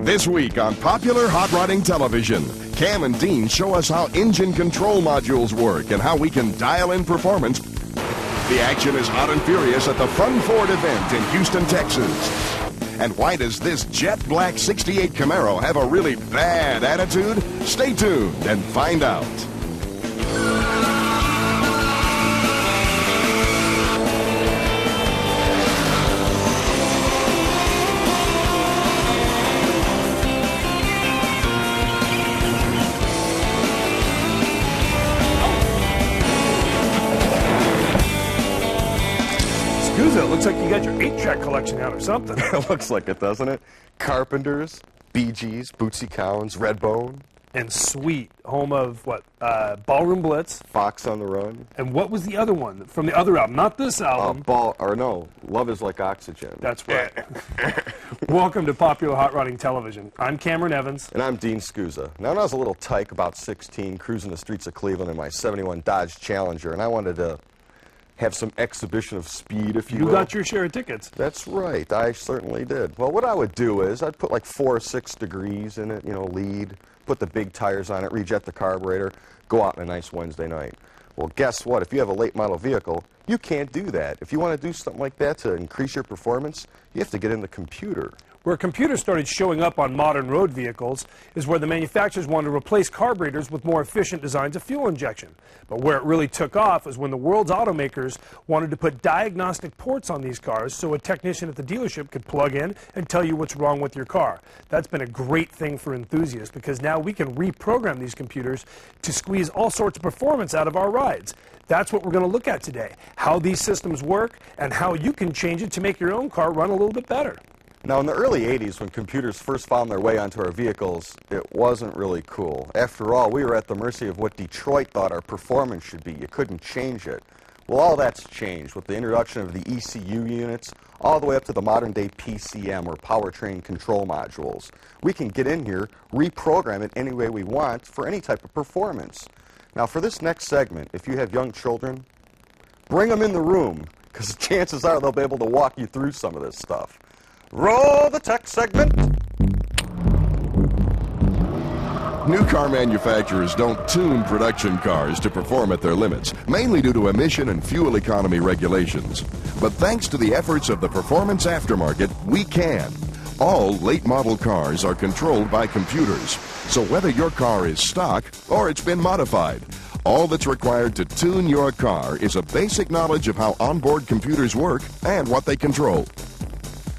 This week on Popular Hot Rodding Television, Cam and Dean show us how engine control modules work and how we can dial in performance. The action is hot and furious at the Fun Ford event in Houston, Texas. And why does this jet black 68 Camaro have a really bad attitude? Stay tuned and find out. Skuza, it looks like you got your 8-track collection out or something. It looks like it, doesn't it? Carpenters, Bee Gees, Bootsy Collins, Redbone. And Sweet, home of what? Ballroom Blitz. Fox on the Run. And what was the other one from the other album? Not this album. Love is Like Oxygen. That's right. Welcome to Popular Hot Rodding Television. I'm Cameron Evans. And I'm Dean Skuza. Now, when I was a little tyke, about 16, cruising the streets of Cleveland in my 71 Dodge Challenger, and I wanted to have some exhibition of speed, if you will. You got your share of tickets. That's right. I certainly did. Well, what I would do is I'd put like 4 or 6 degrees in it, lead, put the big tires on it, rejet the carburetor, go out on a nice Wednesday night. Well, guess what? If you have a late model vehicle, you can't do that. If you want to do something like that to increase your performance, you have to get in the computer. Where computers started showing up on modern road vehicles is where the manufacturers wanted to replace carburetors with more efficient designs of fuel injection. But where it really took off is when the world's automakers wanted to put diagnostic ports on these cars so a technician at the dealership could plug in and tell you what's wrong with your car. That's been a great thing for enthusiasts because now we can reprogram these computers to squeeze all sorts of performance out of our rides. That's what we're going to look at today, how these systems work and how you can change it to make your own car run a little bit better. Now, in the early 80s, when computers first found their way onto our vehicles, it wasn't really cool. After all, we were at the mercy of what Detroit thought our performance should be. You couldn't change it. Well, all that's changed with the introduction of the ECU units, all the way up to the modern-day PCM, or powertrain control modules. We can get in here, reprogram it any way we want for any type of performance. Now, for this next segment, if you have young children, bring them in the room, because chances are they'll be able to walk you through some of this stuff. Roll the tech segment. New car manufacturers don't tune production cars to perform at their limits, mainly due to emission and fuel economy regulations. But thanks to the efforts of the performance aftermarket, we can. All late model cars are controlled by computers, so whether your car is stock or it's been modified, all that's required to tune your car is a basic knowledge of how onboard computers work and what they control.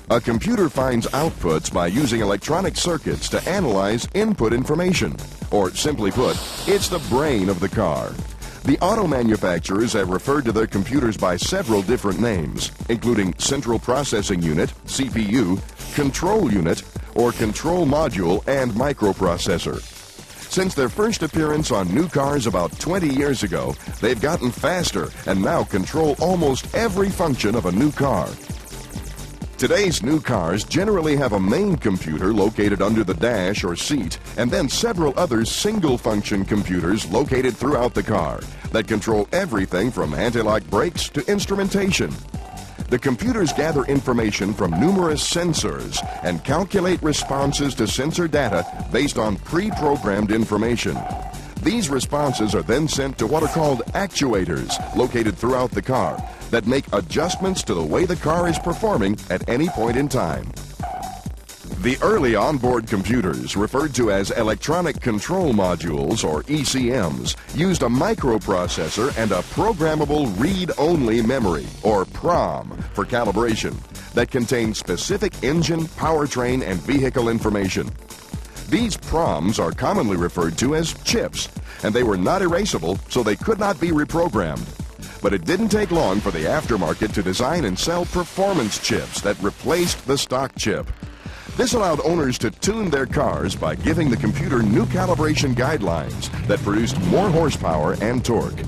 A computer finds outputs by using electronic circuits to analyze input information. Or, simply put, it's the brain of the car. The auto manufacturers have referred to their computers by several different names, including Central Processing Unit, CPU, Control Unit, or Control Module and Microprocessor. Since their first appearance on new cars about 20 years ago, they've gotten faster and now control almost every function of a new car. Today's new cars generally have a main computer located under the dash or seat, and then several other single-function computers located throughout the car that control everything from anti-lock brakes to instrumentation. The computers gather information from numerous sensors and calculate responses to sensor data based on pre-programmed information. These responses are then sent to what are called actuators located throughout the car that make adjustments to the way the car is performing at any point in time. The early onboard computers, referred to as electronic control modules or ECMs, used a microprocessor and a programmable read-only memory or PROM for calibration that contained specific engine, powertrain, and vehicle information. These PROMs are commonly referred to as chips, and they were not erasable, so they could not be reprogrammed. But it didn't take long for the aftermarket to design and sell performance chips that replaced the stock chip. This allowed owners to tune their cars by giving the computer new calibration guidelines that produced more horsepower and torque.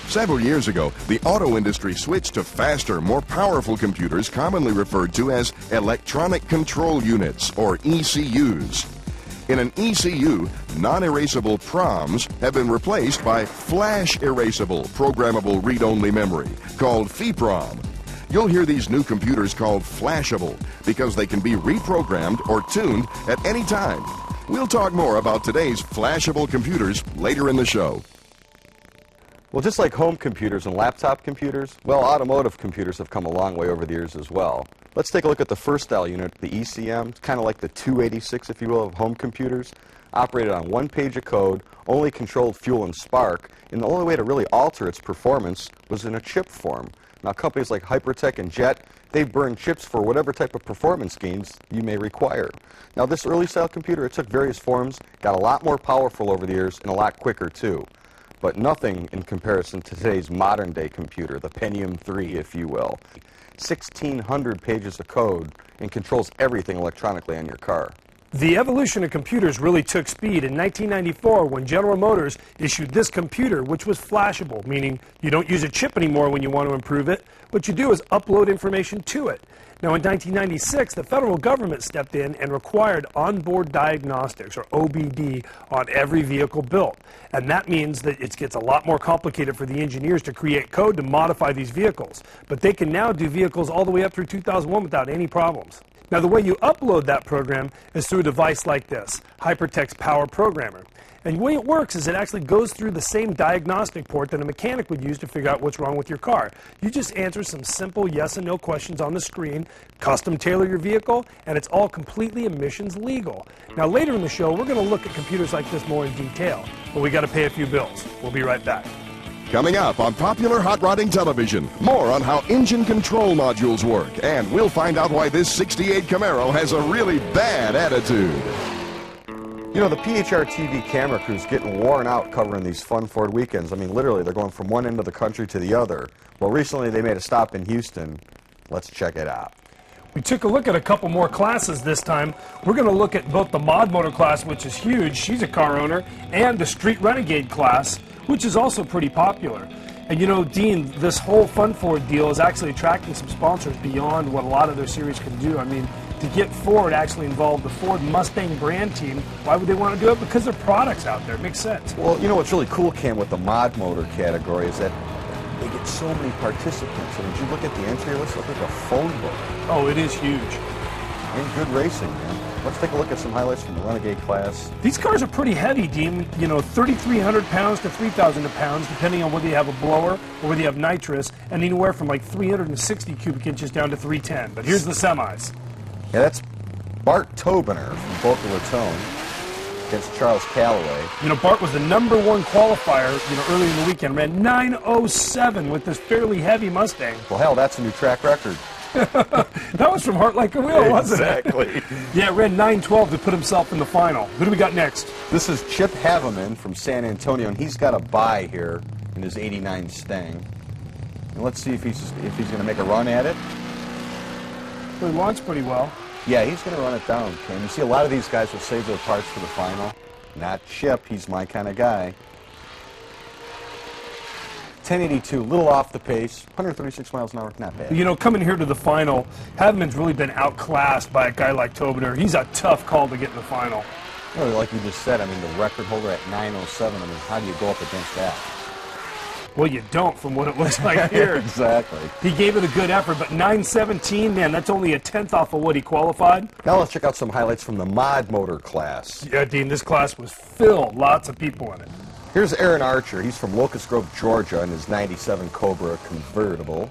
Several years ago, the auto industry switched to faster, more powerful computers commonly referred to as electronic control units, or ECUs. In an ECU, non-erasable PROMs have been replaced by flash-erasable programmable read-only memory, called FEPROM. You'll hear these new computers called flashable because they can be reprogrammed or tuned at any time. We'll talk more about today's flashable computers later in the show. Well, just like home computers and laptop computers, well, automotive computers have come a long way over the years as well. Let's take a look at the first style unit, the ECM. It's kind of like the 286, if you will, of home computers. Operated on one page of code, only controlled fuel and spark, and the only way to really alter its performance was in a chip form. Now, companies like Hypertech and Jet, they burn chips for whatever type of performance gains you may require. Now, this early style computer, it took various forms, got a lot more powerful over the years, and a lot quicker too. But nothing in comparison to today's modern day computer, the Pentium 3, if you will. 1,600 pages of code and controls everything electronically on your car. The evolution of computers really took speed in 1994 when General Motors issued this computer, which was flashable, meaning you don't use a chip anymore when you want to improve it. What you do is upload information to it. Now, in 1996, the federal government stepped in and required onboard diagnostics, or OBD, on every vehicle built. And that means that it gets a lot more complicated for the engineers to create code to modify these vehicles. But they can now do vehicles all the way up through 2001 without any problems. Now, the way you upload that program is through a device like this, Hypertech's Power Programmer. And the way it works is it actually goes through the same diagnostic port that a mechanic would use to figure out what's wrong with your car. You just answer some simple yes and no questions on the screen, custom tailor your vehicle, and it's all completely emissions legal. Now, later in the show, we're going to look at computers like this more in detail, but we got to pay a few bills. We'll be right back. Coming up on Popular Hot Rodding Television, more on how engine control modules work, and we'll find out why this 68 Camaro has a really bad attitude. You know, the PHR TV camera crew's getting worn out covering these fun Ford weekends. I mean, literally, they're going from one end of the country to the other. Well, recently they made a stop in Houston. Let's check it out. We took a look at a couple more classes this time. We're going to look at both the Mod Motor class, which is huge, she's a car owner, and the Street Renegade class, which is also pretty popular. And you know, Dean, this whole Fun Ford deal is actually attracting some sponsors beyond what a lot of their series can do. I mean, to get Ford actually involved, the Ford Mustang brand team, why would they want to do it? Because their product's out there. It makes sense. Well, you know what's really cool, Cam, with the Mod Motor category is that they get so many participants. And as you look at the entry list, it looks like a phone book. Oh, it is huge. And good racing, man. Let's take a look at some highlights from the Renegade class. These cars are pretty heavy, Dean. You know, 3,300 pounds to 3,000 pounds, depending on whether you have a blower or whether you have nitrous, and anywhere from like 360 cubic inches down to 310. But here's the semis. Yeah, that's Bart Tobener from Boca Raton against Charles Calloway. You know, Bart was the #1 qualifier, you know, early in the weekend. Ran 9:07 with this fairly heavy Mustang. Well, hell, that's a new track record. That was from Heart Like a Wheel, wasn't it? Exactly. Yeah, ran 9:12 to put himself in the final. Who do we got next? This is Chip Haveman from San Antonio, and he's got a bye here in his '89 Stang. And let's see if he's going to make a run at it. Well, he launched pretty well. Yeah, he's going to run it down, Ken. You see, a lot of these guys will save their parts for the final. Not Chip. He's my kind of guy. 1082, a little off the pace. 136 miles an hour, not bad. You know, coming here to the final, Haveman's really been outclassed by a guy like Tobener. He's a tough call to get in the final. Well, like you just said, I mean, the record holder at 907, I mean, how do you go up against that? Well, you don't, from what it looks like here. Exactly. He gave it a good effort, but 9:17, man, that's only a 10th off of what he qualified. Now let's check out some highlights from the Mod Motor class. Yeah, Dean, this class was filled. Lots of people in it. Here's Aaron Archer. He's from Locust Grove, Georgia, in his '97 Cobra convertible.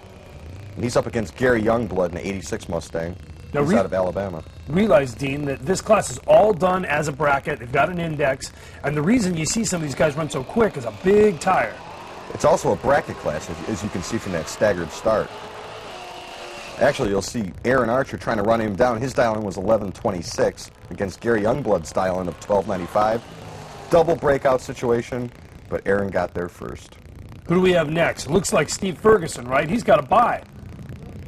And he's up against Gary Youngblood in the '86 Mustang. Now, He's out of Alabama. Realize, Dean, that this class is all done as a bracket. They've got an index. And the reason you see some of these guys run so quick is a big tire. It's also a bracket class, as you can see from that staggered start. Actually, you'll see Aaron Archer trying to run him down. His dial-in was 11:26 against Gary Youngblood's dial-in of 12:95. Double breakout situation, but Aaron got there first. Who do we have next? Looks like Steve Ferguson, right? He's got a bye.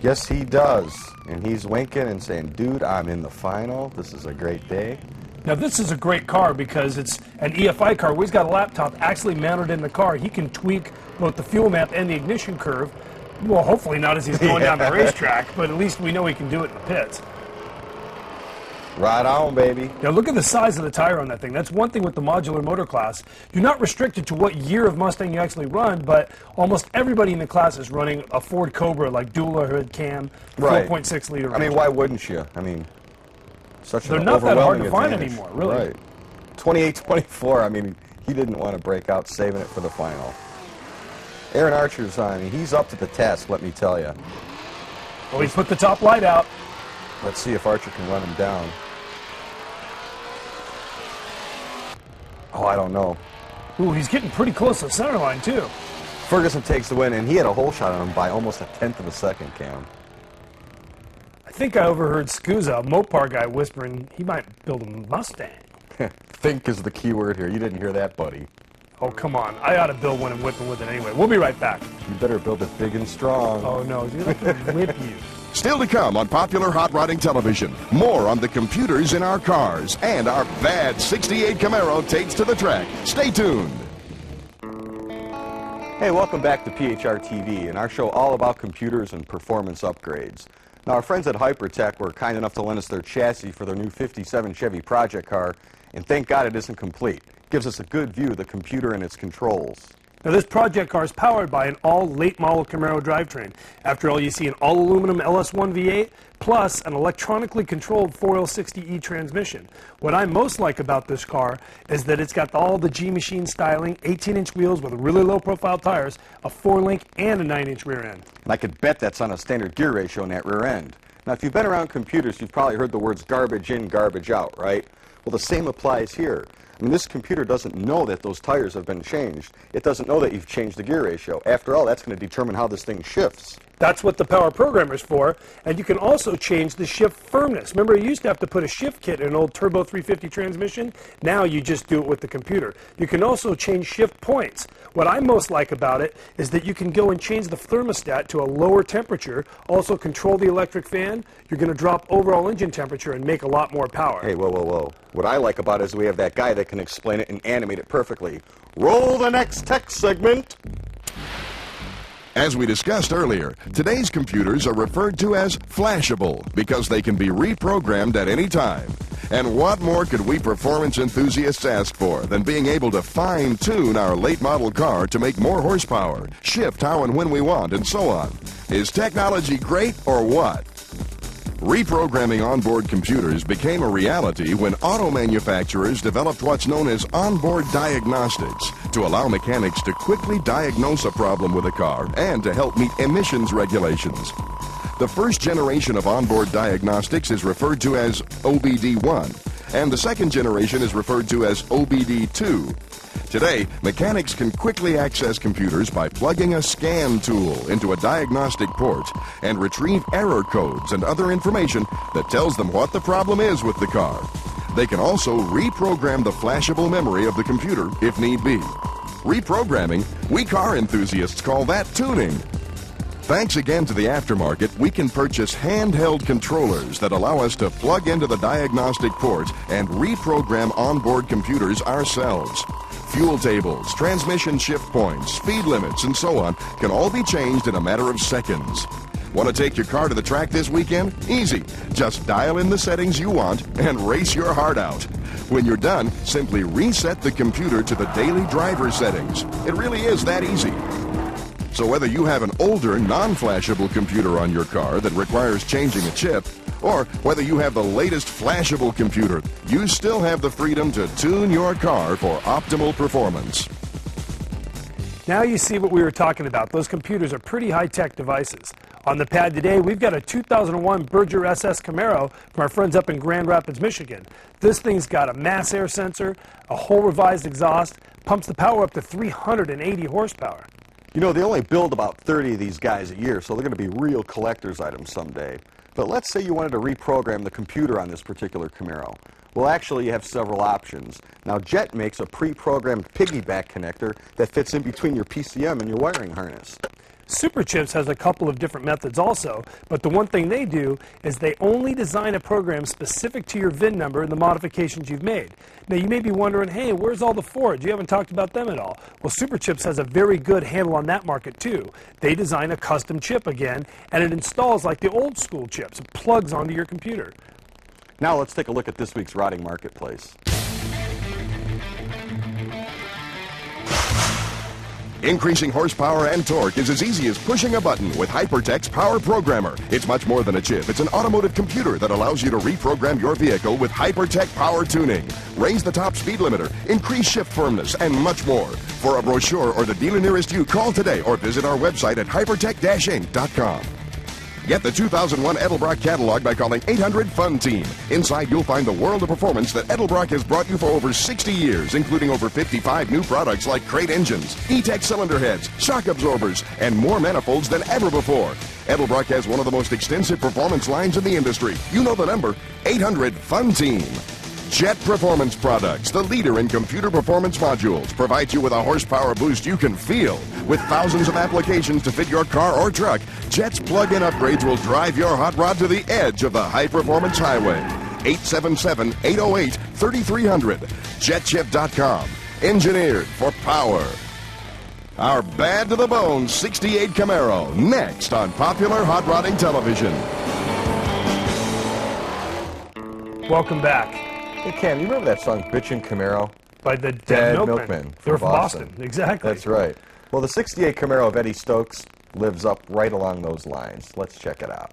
Yes, he does. And he's winking and saying, dude, I'm in the final. This is a great day. Now, this is a great car because it's an EFI car where he's got a laptop actually mounted in the car. He can tweak both the fuel map and the ignition curve. Well, hopefully not as he's going down the racetrack, but at least we know he can do it in the pits. Right on, baby. Now look at the size of the tire on that thing. That's one thing with the modular motor class. You're not restricted to what year of Mustang you actually run, but almost everybody in the class is running a Ford Cobra, like dual hood cam, 4.6 liter. I mean, why wouldn't you? I mean, such they're an not that hard overwhelming to find advantage. anymore, really. Right. 28-24. I mean, he didn't want to break out, saving it for the final. Aaron Archer's on. I mean, he's up to the task, let me tell you. Well, he put the top light out. Let's see if Archer can run him down. Oh, I don't know. Ooh, he's getting pretty close to the center line, too. Ferguson takes the win, and he had a hole shot on him by almost a tenth of a second, Cam. I think I overheard Skuza, a Mopar guy, whispering he might build a Mustang. Think is the key word here. You didn't hear that, buddy. Oh, come on. I ought to build one and whip him with it anyway. We'll be right back. You better build it big and strong. Oh, no. He's going to whip you. Still to come on popular hot rodding television. More on the computers in our cars. And our bad 68 Camaro takes to the track. Stay tuned. Hey, welcome back to PHR TV and our show all about computers and performance upgrades. Now, our friends at Hypertech were kind enough to lend us their chassis for their new 57 Chevy project car, and thank God it isn't complete. It gives us a good view of the computer and its controls. Now, this project car is powered by an all-late model Camaro drivetrain. After all, you see an all-aluminum LS1 V8 plus an electronically controlled 4L60E transmission. What I most like about this car is that it's got all the G-Machine styling, 18-inch wheels with really low-profile tires, a 4-link and a 9-inch rear end. And I could bet that's on a standard gear ratio in that rear end. Now, if you've been around computers, you've probably heard the words garbage in, garbage out, right? Well, the same applies here. I mean, this computer doesn't know that those tires have been changed. It doesn't know that you've changed the gear ratio. After all, that's going to determine how this thing shifts. That's what the power programmer's for, and you can also change the shift firmness. Remember, you used to have to put a shift kit in an old Turbo 350 transmission? Now you just do it with the computer. You can also change shift points. What I most like about it is that you can go and change the thermostat to a lower temperature, also control the electric fan. You're going to drop overall engine temperature and make a lot more power. Hey, whoa, whoa, whoa. What I like about it is we have that guy that can explain it and animate it perfectly. Roll the next tech segment. As we discussed earlier, today's computers are referred to as flashable because they can be reprogrammed at any time. And what more could we performance enthusiasts ask for than being able to fine-tune our late model car to make more horsepower, shift how and when we want, and so on? Is technology great or what? Reprogramming onboard computers became a reality when auto manufacturers developed what's known as onboard diagnostics to allow mechanics to quickly diagnose a problem with a car and to help meet emissions regulations. The first generation of onboard diagnostics is referred to as OBD1, and the second generation is referred to as OBD2. Today, mechanics can quickly access computers by plugging a scan tool into a diagnostic port and retrieve error codes and other information that tells them what the problem is with the car. They can also reprogram the flashable memory of the computer if need be. Reprogramming, we car enthusiasts call that tuning. Thanks again to the aftermarket, we can purchase handheld controllers that allow us to plug into the diagnostic port and reprogram onboard computers ourselves. Fuel tables, transmission shift points, speed limits, and so on can all be changed in a matter of seconds. Want to take your car to the track this weekend? Easy. Just dial in the settings you want and race your heart out. When you're done, simply reset the computer to the daily driver settings. It really is that easy. So whether you have an older, non-flashable computer on your car that requires changing a chip, or whether you have the latest flashable computer, you still have the freedom to tune your car for optimal performance. Now you see what we were talking about. Those computers are pretty high-tech devices. On the pad today, we've got a 2001 Berger SS Camaro from our friends up in Grand Rapids, Michigan. This thing's got a mass air sensor, a whole revised exhaust, pumps the power up to 380 horsepower. You know, they only build about 30 of these guys a year, so they're going to be real collector's items someday. But let's say you wanted to reprogram the computer on this particular Camaro. Well, actually, you have several options. Now, Jet makes a pre-programmed piggyback connector that fits in between your PCM and your wiring harness. Superchips has a couple of different methods also, but the one thing they do is they only design a program specific to your VIN number and the modifications you've made. Now you may be wondering, hey, where's all the Fords? You haven't talked about them at all. Well, Superchips has a very good handle on that market too. They design a custom chip again, and it installs like the old school chips. It plugs onto your computer. Now let's take a look at this week's rotting marketplace. Increasing horsepower and torque is as easy as pushing a button with Hypertech's Power Programmer. It's much more than a chip. It's an automotive computer that allows you to reprogram your vehicle with Hypertech Power Tuning. Raise the top speed limiter, increase shift firmness, and much more. For a brochure or the dealer nearest you, call today or visit our website at hypertech-inc.com. Get the 2001 Edelbrock catalog by calling 800-FUN-TEAM. Inside, you'll find the world of performance that Edelbrock has brought you for over 60 years, including over 55 new products like crate engines, E-Tech cylinder heads, shock absorbers, and more manifolds than ever before. Edelbrock has one of the most extensive performance lines in the industry. You know the number, 800-FUN-TEAM. Jet Performance Products, the leader in computer performance modules, provides you with a horsepower boost you can feel. With thousands of applications to fit your car or truck, Jet's plug-in upgrades will drive your hot rod to the edge of the high-performance highway. 877-808-3300. JetChip.com. Engineered for power. Our bad to the bone 68 Camaro, next on Popular Hot Rodding Television. Welcome back. Hey, Cam, you remember that song, Bitchin' Camaro? By the Dead Milkmen. Milkmen They're from Boston. Exactly. That's right. Well, the 68 Camaro of Eddie Stokes lives up right along those lines. Let's check it out.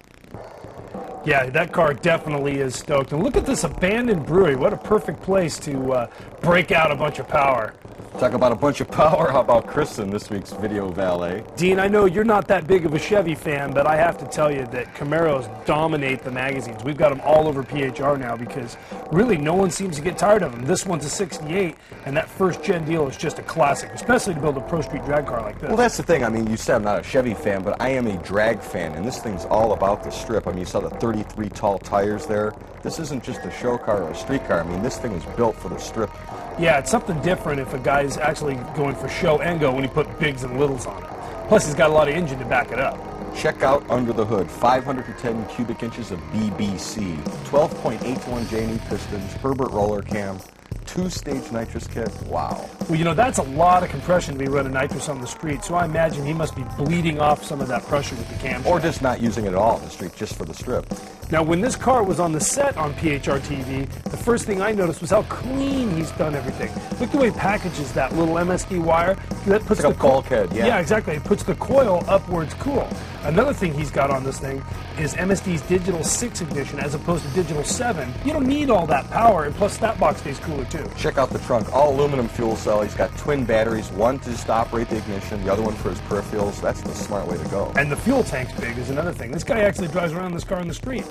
Yeah, that car definitely is stoked. And look at this abandoned brewery. What a perfect place to break out a bunch of power. Talk about a bunch of power. How about Kristen, this week's video valet? Dean, I know you're not that big of a Chevy fan, but I have to tell you that Camaros dominate the magazines. We've got them all over PHR now because really no one seems to get tired of them. This one's a 68, and that first-gen deal is just a classic, especially to build a Pro Street drag car like this. Well, that's the thing. I mean, you said I'm not a Chevy fan, but I am a drag fan, and this thing's all about the strip. I mean, you saw the 33 tall tires there. This isn't just a show car or a street car. I mean, this thing was built for the strip. Yeah, it's something different if a guy's actually going for show and go when he put bigs and littles on it. Plus, he's got a lot of engine to back it up. Check out under the hood. 510 cubic inches of BBC, 12.81 J&E pistons, Herbert roller cam, 2-stage nitrous kit. Wow. Well, you know, that's a lot of compression to be running nitrous on the street, so I imagine he must be bleeding off some of that pressure with the camshaft. Or just not using it at all on the street, just for the strip. Now, when this car was on the set on PHR TV, the first thing I noticed was how clean he's done everything. Look the way he packages that little MSD wire. That puts like a bulkhead, yeah. Yeah, exactly. It puts the coil up where it's cool. Another thing he's got on this thing is MSD's digital 6 ignition as opposed to digital 7. You don't need all that power, and plus that box stays cooler too. Check out the trunk. All aluminum fuel cell. He's got twin batteries, one to just operate the ignition, the other one for his peripherals. That's the smart way to go. And the fuel tank's big is another thing. This guy actually drives around this car in the street.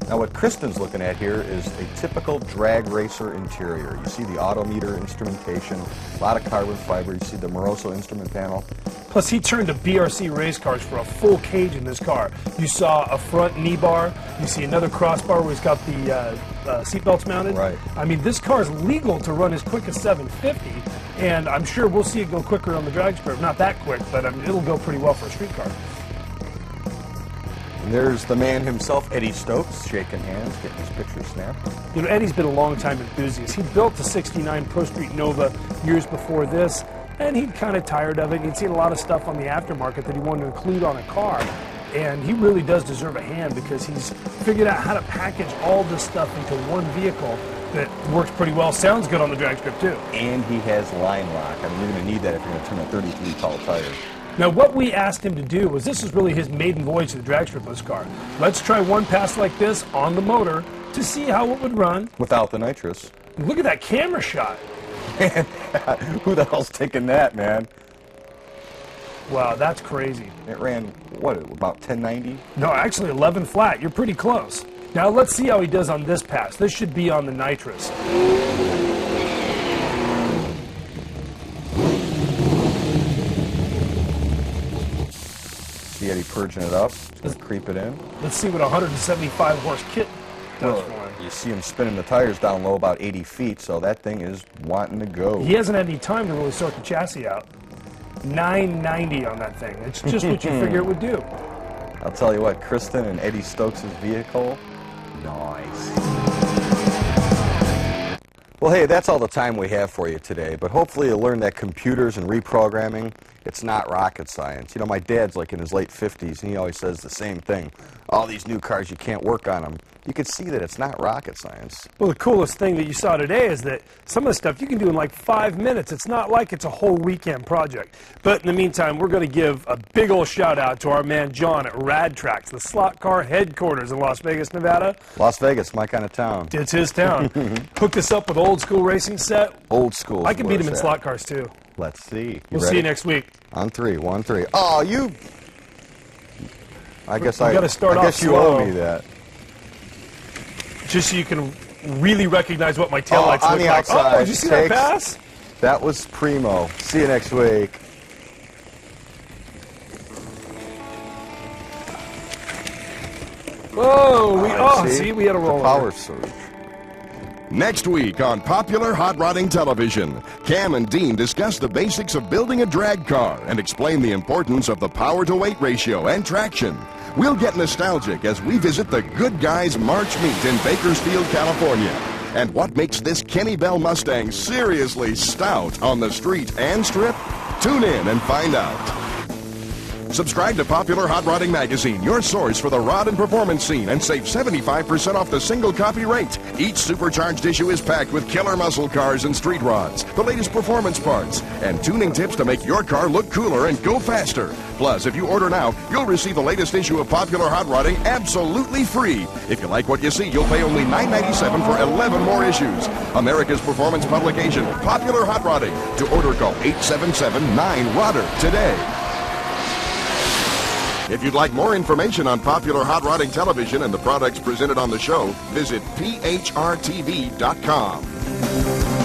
Now what Kristen's looking at here is a typical drag racer interior. You see the autometer instrumentation, a lot of carbon fiber. You see the Moroso instrument panel. Plus, he turned to BRC race cars for a full cage in this car. You saw a front knee bar. You see another crossbar where he's got the seatbelts mounted. Right. I mean, this car is legal to run as quick as 750, and I'm sure we'll see it go quicker on the drag strip. Not that quick, but I mean, it'll go pretty well for a street car. And there's the man himself, Eddie Stokes, shaking hands, getting his picture snapped. You know, Eddie's been a long-time enthusiast. He built the '69 Pro Street Nova years before this, and he'd kind of tired of it. He'd seen a lot of stuff on the aftermarket that he wanted to include on a car. And he really does deserve a hand because he's figured out how to package all this stuff into one vehicle that works pretty well. Sounds good on the drag strip, too. And he has line lock. I mean, you're going to need that if you're going to turn a 33 tall tire. Now, what we asked him to do was, this is really his maiden voyage to the drag strip of this car. Let's try one pass like this on the motor to see how it would run. Without the nitrous. Look at that camera shot. Who the hell's taking that, man? Wow, that's crazy. It ran, what, about 1090? No, actually 11 flat. You're pretty close. Now, let's see how he does on this pass. This should be on the nitrous. See Eddie purging it up, let's creep it in. Let's see what a 175 horse kit does for him. You see him spinning the tires down low about 80 feet, so that thing is wanting to go. He hasn't had any time to really sort the chassis out. 990 on that thing. It's just what you figure it would do. I'll tell you what, Kristen and Eddie Stokes' vehicle, nice. Well, hey, that's all the time we have for you today, but hopefully you'll learn that computers and reprogramming It's not rocket science. You know, my dad's like in his late 50s, and he always says the same thing. All these new cars, you can't work on them. You can see that it's not rocket science. Well, the coolest thing that you saw today is that some of the stuff you can do in like 5 minutes. It's not like it's a whole weekend project. But in the meantime, we're going to give a big old shout out to our man John at Rad Tracks, the slot car headquarters in Las Vegas, Nevada. Las Vegas, my kind of town. It's his town. Hooked us up with old school racing set. Old school. I can beat him in slot cars too. Let's see. We'll see you next week. On 3, 1, 3. Oh, you. I guess you you owe me that. Just so you can really recognize what my taillights on look the like. outside, Oh, did you see that pass? That was primo. See you next week. Whoa, see, we had a roll. Power surge. Next week on Popular Hot Rodding Television, Cam and Dean discuss the basics of building a drag car and explain the importance of the power-to-weight ratio and traction. We'll get nostalgic as we visit the Good Guys March Meet in Bakersfield, California. And what makes this Kenny Bell Mustang seriously stout on the street and strip? Tune in and find out. Subscribe to Popular Hot Rodding Magazine, your source for the rod and performance scene, and save 75% off the single copy rate. Each supercharged issue is packed with killer muscle cars and street rods, the latest performance parts, and tuning tips to make your car look cooler and go faster. Plus, if you order now, you'll receive the latest issue of Popular Hot Rodding absolutely free. If you like what you see, you'll pay only $9.97 for 11 more issues. America's performance publication, Popular Hot Rodding. To order, call 877-9-RODDER today. If you'd like more information on Popular Hot Rodding Television and the products presented on the show, visit PHRTV.com.